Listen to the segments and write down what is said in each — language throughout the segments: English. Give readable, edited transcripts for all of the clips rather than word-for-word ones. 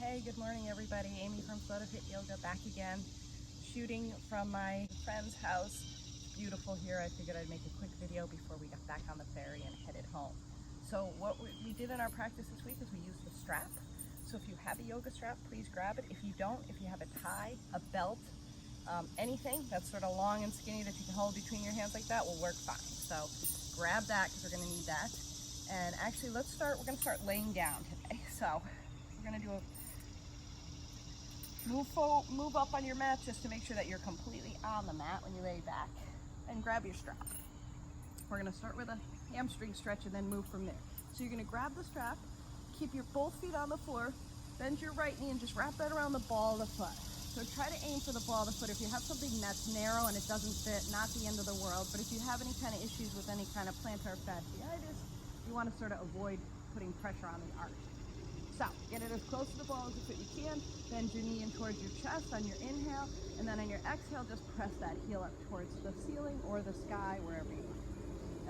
Hey, good morning everybody. Amy from Slow to Fit Yoga back again, shooting from my friend's house. It's beautiful here. I figured I'd make a quick video before we got back on the ferry and headed home. So what we did in our practice this week is we used the strap. So if you have a yoga strap, please grab it. If you don't, if you have a tie, a belt, anything that's sort of long and skinny that you can hold between your hands like that will work fine. So grab that because we're going to need that. And actually we're going to start laying down today. So we're going to do a move up on your mat just to make sure that you're completely on the mat when you lay back, and grab your strap. We're going to start with a hamstring stretch and then move from there. So you're going to grab the strap, keep your both feet on the floor, bend your right knee and just wrap that around the ball of the foot. So try to aim for the ball of the foot. If you have something that's narrow and it doesn't fit, not the end of the world, but if you have any kind of issues with any kind of plantar fasciitis, you want to sort of avoid putting pressure on the arch. So get it as close to the ball as you can, bend your knee in towards your chest on your inhale, and then on your exhale, just press that heel up towards the ceiling or the sky, wherever you want.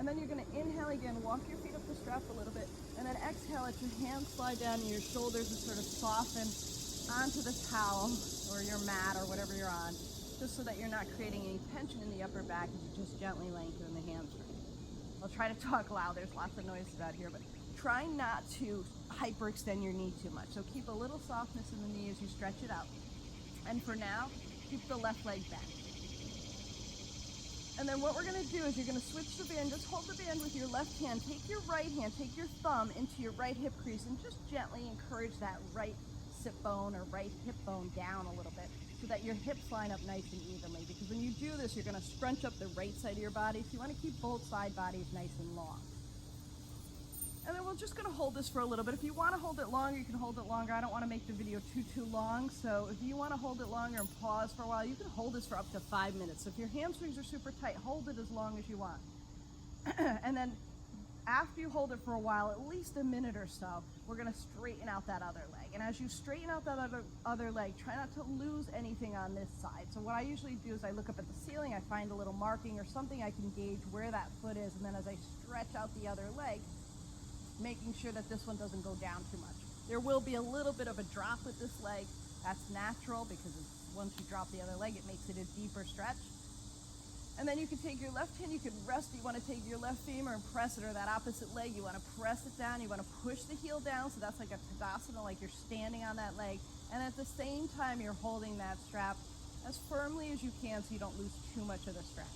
And then you're gonna inhale again, walk your feet up the strap a little bit, and then exhale, let your hands slide down and your shoulders and sort of soften onto the towel or your mat or whatever you're on, just so that you're not creating any tension in the upper back as you just gently lengthen the hamstring. I'll try to talk loud, there's lots of noises out here, but try not to hyperextend your knee too much. So keep a little softness in the knee as you stretch it out. And for now, keep the left leg bent. And then what we're gonna do is you're gonna switch the band, just hold the band with your left hand, take your right hand, take your thumb into your right hip crease and just gently encourage that right sit bone or right hip bone down a little bit so that your hips line up nice and evenly. Because when you do this, you're gonna scrunch up the right side of your body. So you wanna keep both side bodies nice and long. And then we're just gonna hold this for a little bit. If you wanna hold it longer, you can hold it longer. I don't wanna make the video too long. So if you wanna hold it longer and pause for a while, you can hold this for up to 5 minutes. So if your hamstrings are super tight, hold it as long as you want. And then after you hold it for a while, at least a minute or so, we're gonna straighten out that other leg. And as you straighten out that other leg, try not to lose anything on this side. So what I usually do is I look up at the ceiling, I find a little marking or something I can gauge where that foot is. And then as I stretch out the other leg, making sure that this one doesn't go down too much. There will be a little bit of a drop with this leg. That's natural because once you drop the other leg, it makes it a deeper stretch. And then you can take your left hand, you can rest, you want to take your left femur and press it, or that opposite leg, you want to press it down, you want to push the heel down, so that's like a Tadasana, like you're standing on that leg. And at the same time, you're holding that strap as firmly as you can so you don't lose too much of the stretch.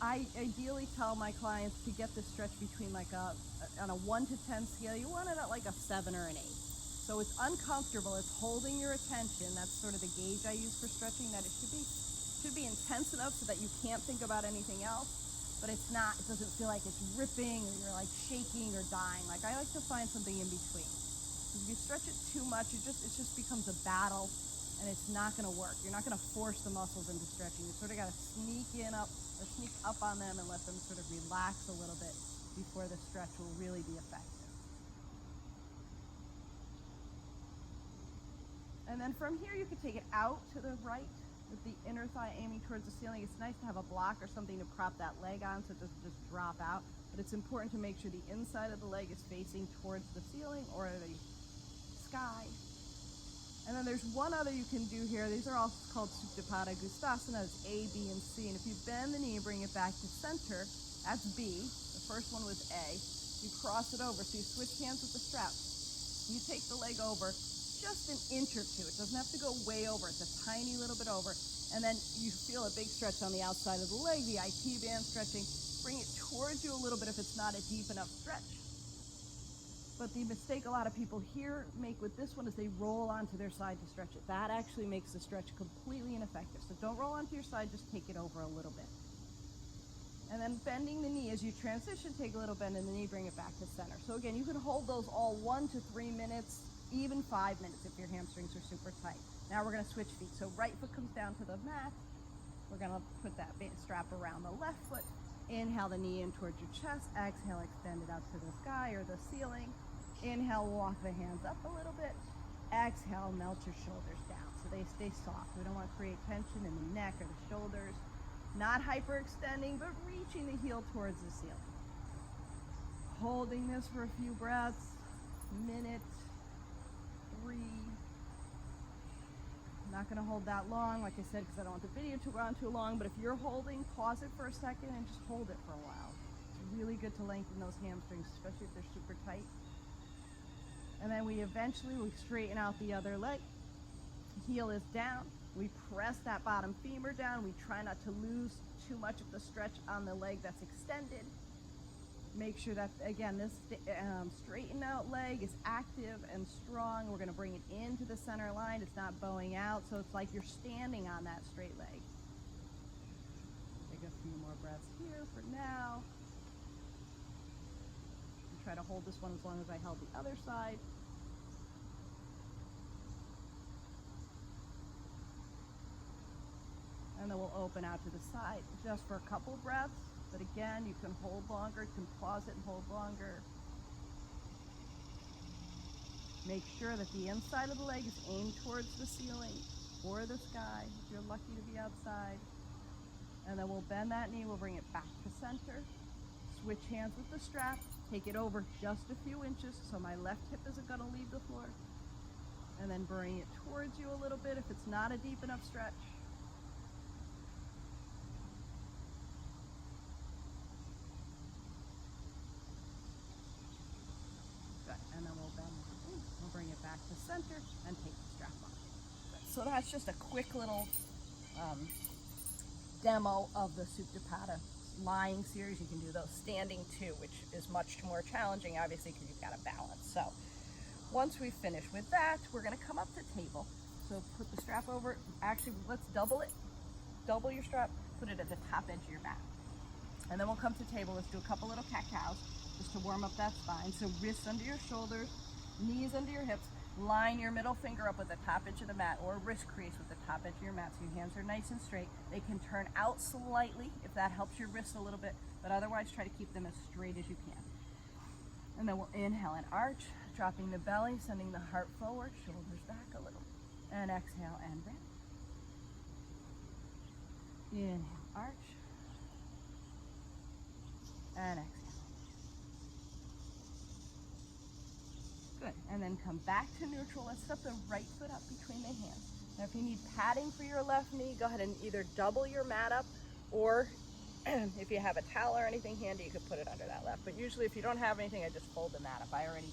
I ideally tell my clients to get this stretch between like on a 1 to 10 scale, you want it at like a 7 or an 8. So it's uncomfortable, it's holding your attention. That's sort of the gauge I use for stretching, that it should be intense enough so that you can't think about anything else, but it's not, it doesn't feel like it's ripping or you're like shaking or dying. Like I like to find something in between. Because if you stretch it too much, it just becomes a battle and it's not gonna work. You're not gonna force the muscles into stretching. You sort of gotta sneak up on them and let them sort of relax a little bit before the stretch will really be effective. And then from here, you can take it out to the right with the inner thigh aiming towards the ceiling. It's nice to have a block or something to prop that leg on so it doesn't just drop out. But it's important to make sure the inside of the leg is facing towards the ceiling or the sky. And then there's one other you can do here. These are all called Supine Gustasana. It's A, B, and C. And if you bend the knee and bring it back to center, that's B. The first one was A. You cross it over. So you switch hands with the strap. You take the leg over just an inch or two. It doesn't have to go way over. It's a tiny little bit over. And then you feel a big stretch on the outside of the leg, the IT band stretching. Bring it towards you a little bit if it's not a deep enough stretch. But the mistake a lot of people here make with this one is they roll onto their side to stretch it. That actually makes the stretch completely ineffective. So don't roll onto your side, just take it over a little bit. And then bending the knee as you transition, take a little bend in the knee, bring it back to center. So again, you can hold those all 1 to 3 minutes, even 5 minutes if your hamstrings are super tight. Now we're gonna switch feet. So right foot comes down to the mat. We're gonna put that strap around the left foot. Inhale the knee in towards your chest. Exhale, extend it out to the sky or the ceiling. Inhale, walk the hands up a little bit. Exhale, melt your shoulders down so they stay soft. We don't want to create tension in the neck or the shoulders. Not hyperextending, but reaching the heel towards the ceiling. Holding this for a few breaths. Minute, 3, Not going to hold that long, like I said, because I don't want the video to run too long, but if you're holding, pause it for a second and just hold it for a while. It's really good to lengthen those hamstrings, especially if they're super tight. And then we straighten out the other leg. Heel is down. We press that bottom femur down. We try not to lose too much of the stretch on the leg that's extended. Make sure that, again, this straightened out leg is active and strong. We're going to bring it into the center line. It's not bowing out, so it's like you're standing on that straight leg. Take a few more breaths here for now. And try to hold this one as long as I held the other side. And then we'll open out to the side just for a couple breaths. But again, you can hold longer, you can pause it and hold longer. Make sure that the inside of the leg is aimed towards the ceiling or the sky if you're lucky to be outside. And then we'll bend that knee, we'll bring it back to center. Switch hands with the strap, take it over just a few inches so my left hip isn't going to leave the floor. And then bring it towards you a little bit if it's not a deep enough stretch. And then we'll bend it in. We'll bring it back to center and take the strap off. So that's just a quick little demo of the Supine lying series. You can do those standing too, which is much more challenging, obviously, because you've got to balance. So once we finish with that, we're going to come up to table. So put the strap over. Actually, let's double it. Double your strap. Put it at the top edge of your mat. And then we'll come to table. Let's do a couple little cat-cows just to warm up that spine. So wrists under your shoulders, knees under your hips. Line your middle finger up with the top edge of the mat, or wrist crease with the top edge of your mat, so your hands are nice and straight. They can turn out slightly if that helps your wrists a little bit, but otherwise try to keep them as straight as you can. And then we'll inhale and arch, dropping the belly, sending the heart forward, shoulders back a little. And exhale and bend. Inhale, arch. And exhale. Good, and then come back to neutral. Let's step the right foot up between the hands. Now if you need padding for your left knee, go ahead and either double your mat up, or if you have a towel or anything handy, you could put it under that left. But usually if you don't have anything, I just fold the mat up. I already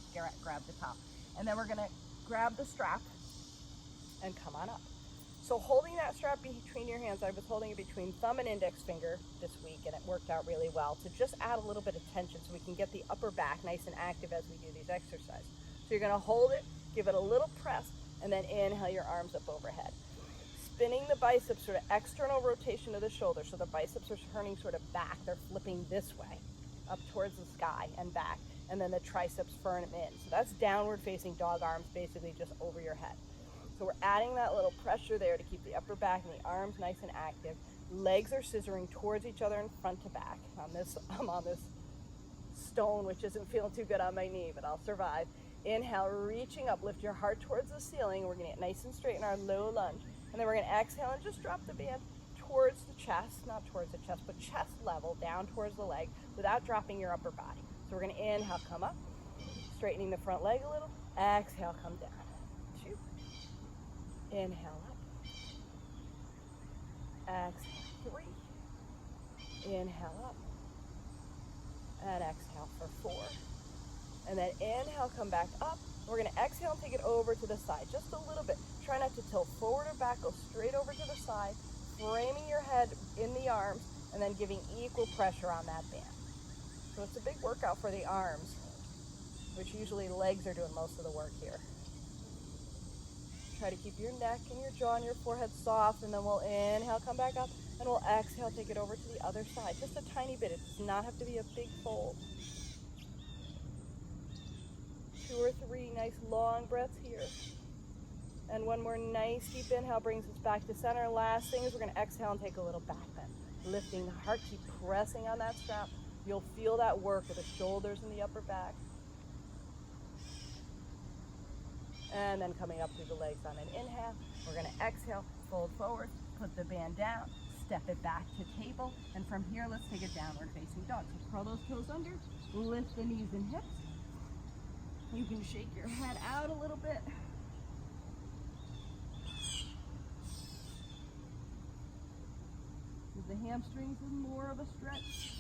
grabbed the top. And then we're gonna grab the strap and come on up. So holding that strap between your hands, I was holding it between thumb and index finger this week, and it worked out really well to just add a little bit of tension so we can get the upper back nice and active as we do these exercises. So you're gonna hold it, give it a little press, and then inhale your arms up overhead. Spinning the biceps, sort of external rotation of the shoulder, so the biceps are turning sort of back. They're flipping this way, up towards the sky and back, and then the triceps firm in. So that's downward facing dog arms, basically just over your head. So we're adding that little pressure there to keep the upper back and the arms nice and active. Legs are scissoring towards each other and front to back. I'm on this stone, which isn't feeling too good on my knee, but I'll survive. Inhale, reaching up, lift your heart towards the ceiling. We're gonna get nice and straight in our low lunge. And then we're gonna exhale and just drop the band towards the chest, not towards the chest, but chest level, down towards the leg, without dropping your upper body. So we're gonna inhale, come up, straightening the front leg a little. Exhale, come down. 2. Inhale up. Exhale, 3. Inhale up. And exhale for 4. And then inhale, come back up. We're gonna exhale and take it over to the side, just a little bit. Try not to tilt forward or back, go straight over to the side, framing your head in the arms, and then giving equal pressure on that band. So it's a big workout for the arms, which usually legs are doing most of the work here. Try to keep your neck and your jaw and your forehead soft, and then we'll inhale, come back up, and we'll exhale, take it over to the other side. Just a tiny bit, it does not have to be a big fold. 2 or 3 nice long breaths here. And one more nice deep inhale brings us back to center. Last thing is we're gonna exhale and take a little back bend. Lifting the heart, keep pressing on that strap. You'll feel that work with the shoulders and the upper back. And then coming up through the legs on an inhale. We're gonna exhale, fold forward, put the band down, step it back to table. And from here, let's take a downward facing dog. So curl those toes under, lift the knees and hips. You can shake your head out a little bit. Gives the hamstrings more of a stretch.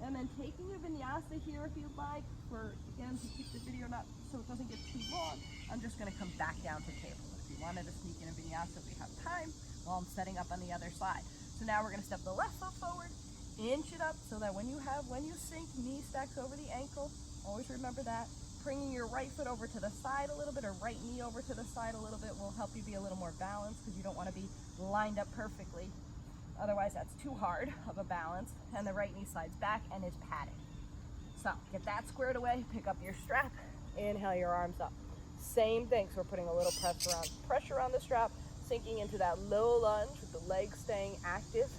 And then taking a vinyasa here if you'd like, for, again, to keep the video not, so it doesn't get too long, I'm just gonna come back down to table. If you wanted to sneak in a vinyasa, we have time while I'm setting up on the other side. So now we're gonna step the left foot forward, inch it up so that when you sink, knee stacks over the ankle. Always remember that. Bringing your right foot over to the side a little bit, or right knee over to the side a little bit, will help you be a little more balanced, because you don't want to be lined up perfectly. Otherwise, that's too hard of a balance. And the right knee slides back and is padded. So get that squared away, pick up your strap, inhale your arms up. Same thing, so we're putting a little pressure on the strap, sinking into that low lunge with the legs staying active.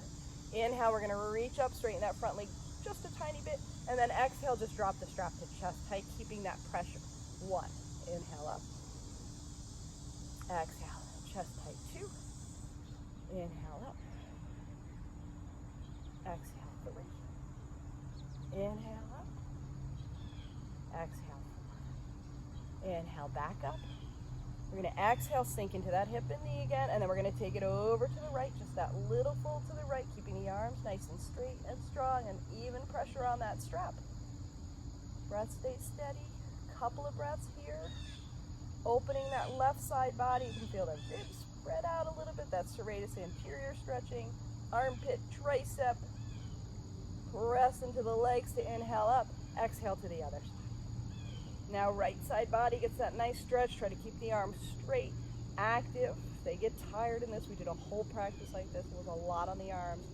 Inhale, we're gonna reach up, straighten that front leg just a tiny bit, and then exhale, just drop the strap to chest tight, keeping that pressure. 1, inhale up. Exhale, chest tight. 2, inhale up. Exhale, 3. Inhale up. Exhale, 4. Inhale, back up. We're going to exhale, sink into that hip and knee again, and then we're going to take it over to the right, just that little fold to the right, keeping the arms nice and straight and strong, and even pressure on that strap. Breath stays steady. Couple of breaths here. Opening that left side body. You can feel the ribs spread out a little bit. That serratus anterior stretching. Armpit, tricep. Press into the legs to inhale up. Exhale to the other side. Now right side body gets that nice stretch. Try to keep the arms straight, active. If they get tired in this, we did a whole practice like this. It was a lot on the arms.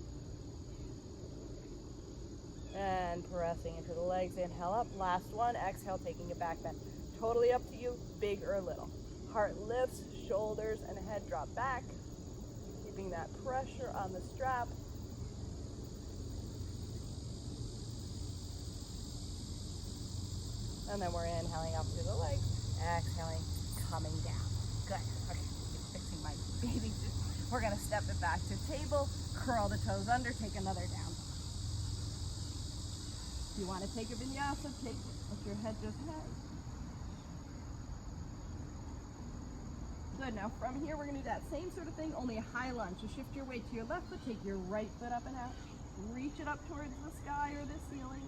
And pressing into the legs, inhale up. Last one, exhale, taking it back bend. Totally up to you, big or little. Heart lifts, shoulders and head drop back. Keeping that pressure on the strap. And then we're inhaling up through the legs, exhaling, coming down. Good. Okay, fixing my bathing suit. We're gonna step it back to table, curl the toes under, take another down. If you want to take a vinyasa, take it. Let your head just hang. Good. Now from here, we're gonna do that same sort of thing, only a high lunge. So shift your weight to your left foot, take your right foot up and out. Reach it up towards the sky or the ceiling.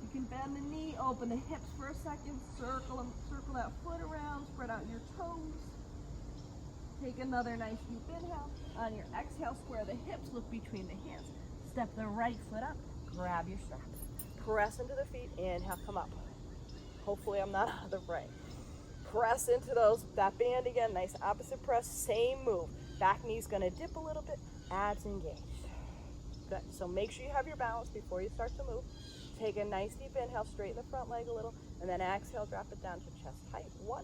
You can bend the knee, open the hips for a second, circle that foot around, spread out your toes. Take another nice deep inhale. On your exhale, square the hips, look between the hands. Step the right foot up, grab your strap. Press into the feet, inhale, come up. Hopefully I'm not out of the frame. Press into that band again, nice opposite press, same move. Back knee's gonna dip a little bit, abs engaged. Good, so make sure you have your balance before you start to move. Take a nice deep inhale, straighten the front leg a little, and then exhale, drop it down to chest height. 1,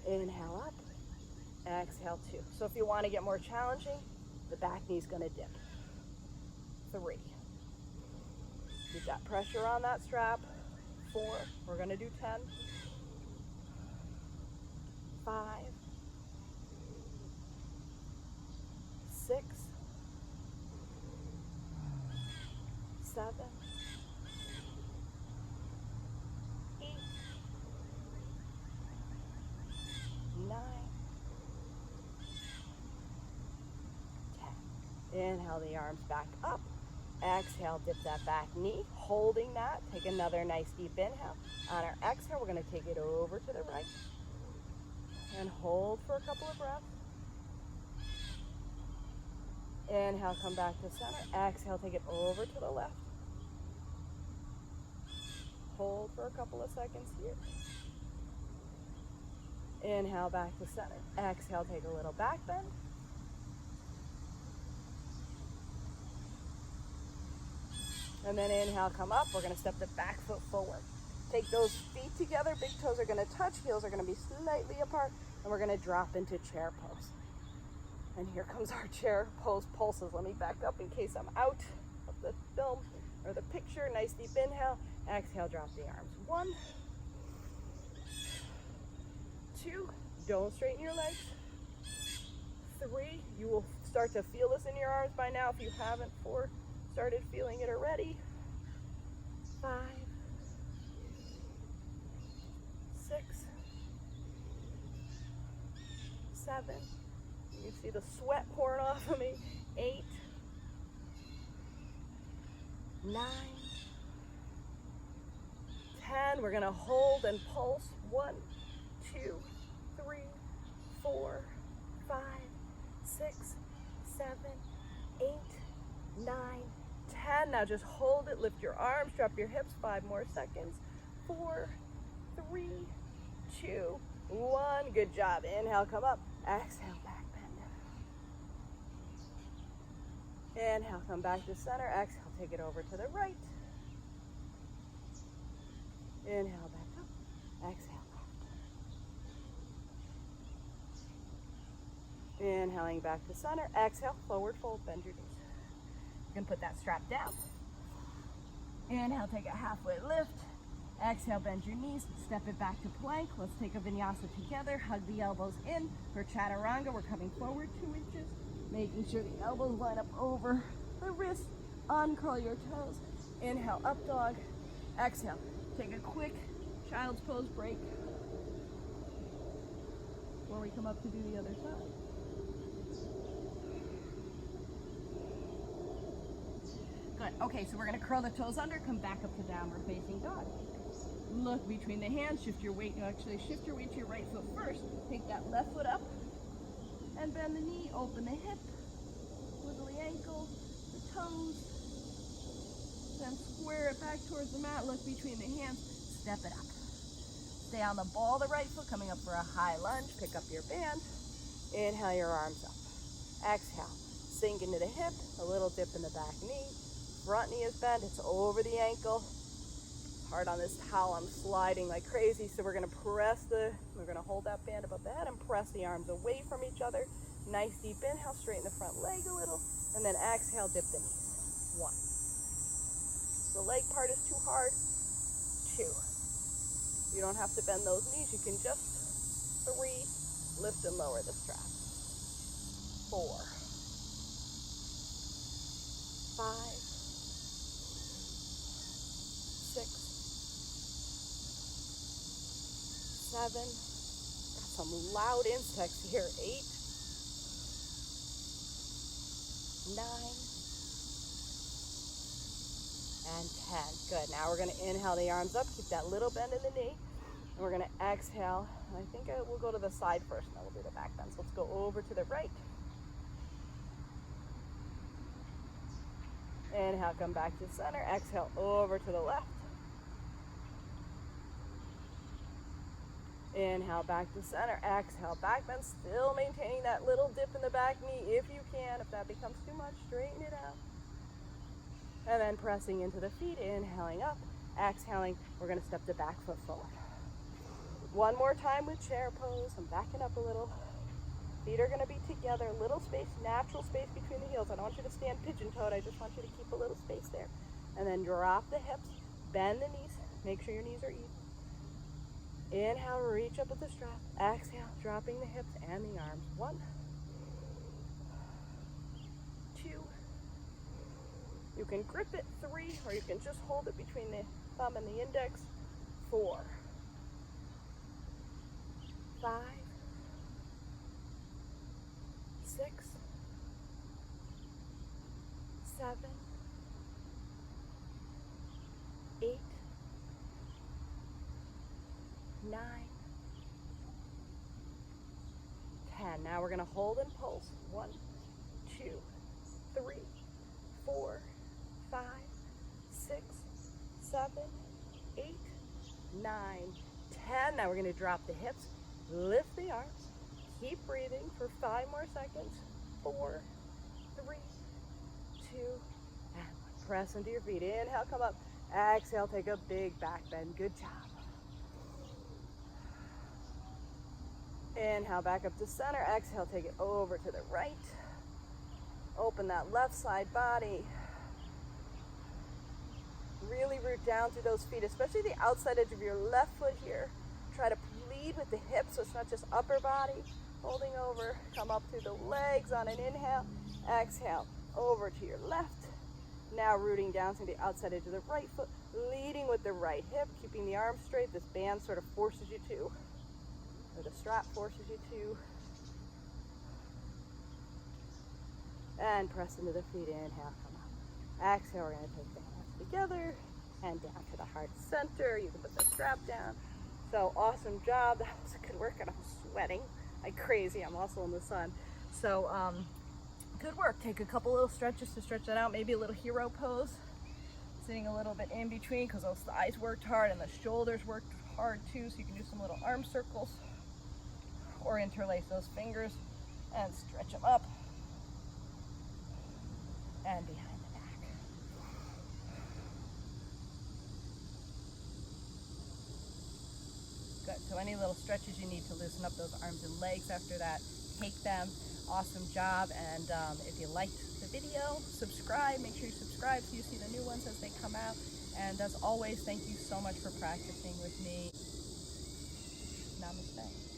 inhale up, exhale 2. So if you want to get more challenging, the back knee's going to dip. 3. Keep that pressure on that strap. 4, we're going to do 10. 5, 6, 7, 8, 9, 10. Inhale the arms back up. Exhale, dip that back knee. Holding that, take another nice deep inhale. On our exhale, we're going to take it over to the right. And hold for a couple of breaths. Inhale, come back to center. Exhale, take it over to the left. Hold for a couple of seconds here. Inhale, back to center. Exhale, take a little back bend. And then inhale, come up. We're going to step the back foot forward. Take those feet together. Big toes are going to touch. Heels are going to be slightly apart. And we're going to drop into chair pose. And here comes our chair pose pulses. Let me back up in case I'm out of the film or the picture. Nice deep inhale. Exhale, drop the arms. 1, 2, don't straighten your legs. 3, you will start to feel this in your arms by now if you haven't started feeling it already. 5, 6, 7, You see the sweat pouring off of me. 8, 9, 10. We're gonna hold and pulse. 1, 2, 3, 4, 5, 6, 7, 8, 9, 10. Now just hold it, lift your arms, drop your hips. 5 more seconds. 4, 3, 2, 1. Good job. Inhale, come up. Exhale, back bend. Inhale, come back to center. Exhale, take it over to the right. Inhale, back up. Exhale, left. Inhaling back to center. Exhale, forward fold, bend your knees. You can put that strap down. Inhale, take a halfway lift. Exhale, bend your knees, step it back to plank. Let's take a vinyasa together. Hug the elbows in for chaturanga. We're coming forward 2 inches, making sure the elbows line up over the wrists. Uncurl your toes. Inhale, up dog. Exhale, take a quick child's pose break before we come up to do the other side. Good. Okay, so we're going to curl the toes under, come back up to downward facing dog. Look between the hands, shift your weight. Actually, shift your weight to your right foot first. Take that left foot up and bend the knee, open the hip, wiggle the ankle, the toes, then square it back towards the mat. Look between the hands, step it up. Stay on the ball of the right foot, coming up for a high lunge. Pick up your band. Inhale your arms up. Exhale, sink into the hip, a little dip in the back knee. Front knee is bent, it's over the ankle. Hard on this towel, I'm sliding like crazy, so we're gonna hold that band above the head and press the arms away from each other. Nice deep inhale, straighten the front leg a little, and then exhale, dip the knees. 1. The leg part is too hard. 2. You don't have to bend those knees, you can just 3, lift and lower the strap. 4, 5, 6, 7, got some loud insects here. 8, 9, and 10. Good. Now we're going to inhale the arms up, keep that little bend in the knee, and we're going to exhale. I think we'll go to the side first, and then we'll do the back bend. So let's go over to the right. Inhale, come back to center. Exhale, over to the left. Inhale, back to center. Exhale, back bend. Still maintaining that little dip in the back knee if you can. If that becomes too much, straighten it out. And then pressing into the feet. Inhaling up. Exhaling, we're going to step the back foot forward. One more time with chair pose. I'm backing up a little. Feet are going to be together. Little space, natural space between the heels. I don't want you to stand pigeon-toed. I just want you to keep a little space there. And then drop the hips. Bend the knees. Make sure your knees are even. Inhale, reach up with the strap. Exhale, dropping the hips and the arms. 1, 2. You can grip it. 3, or you can just hold it between the thumb and the index. 4, 5, 6, 7, 8, 9, 10. Now we're going to hold and pulse. 1, 2, 3, 4, 5, 6, 7, 8, 9, 10. Now we're going to drop the hips, lift the arms, keep breathing for 5 more seconds. 4, 3, 2, and 1. Press into your feet. Inhale, come up. Exhale, take a big back bend. Good job. Inhale, back up to center. Exhale, take it over to the right. Open that left side body. Really root down through those feet, especially the outside edge of your left foot here. Try to lead with the hips so it's not just upper body. Holding over, come up through the legs on an inhale. Exhale, over to your left. Now rooting down through the outside edge of the right foot, leading with the right hip, keeping the arms straight. This band sort of forces you to, or the strap forces you to And press into the feet, inhale, come up. Exhale, we're gonna take the hands together and down to the heart center. You can put the strap down. So awesome job, that was a good workout. I'm sweating like crazy, I'm also in the sun. So good work. Take a couple little stretches to stretch that out, maybe a little hero pose. Sitting a little bit in between because those thighs worked hard and the shoulders worked hard too, so you can do some little arm circles or interlace those fingers and stretch them up and behind the back. Good, so any little stretches you need to loosen up those arms and legs after that, take them. Awesome job, and if you liked the video, subscribe. Make sure you subscribe so you see the new ones as they come out. And as always, thank you so much for practicing with me. Namaste.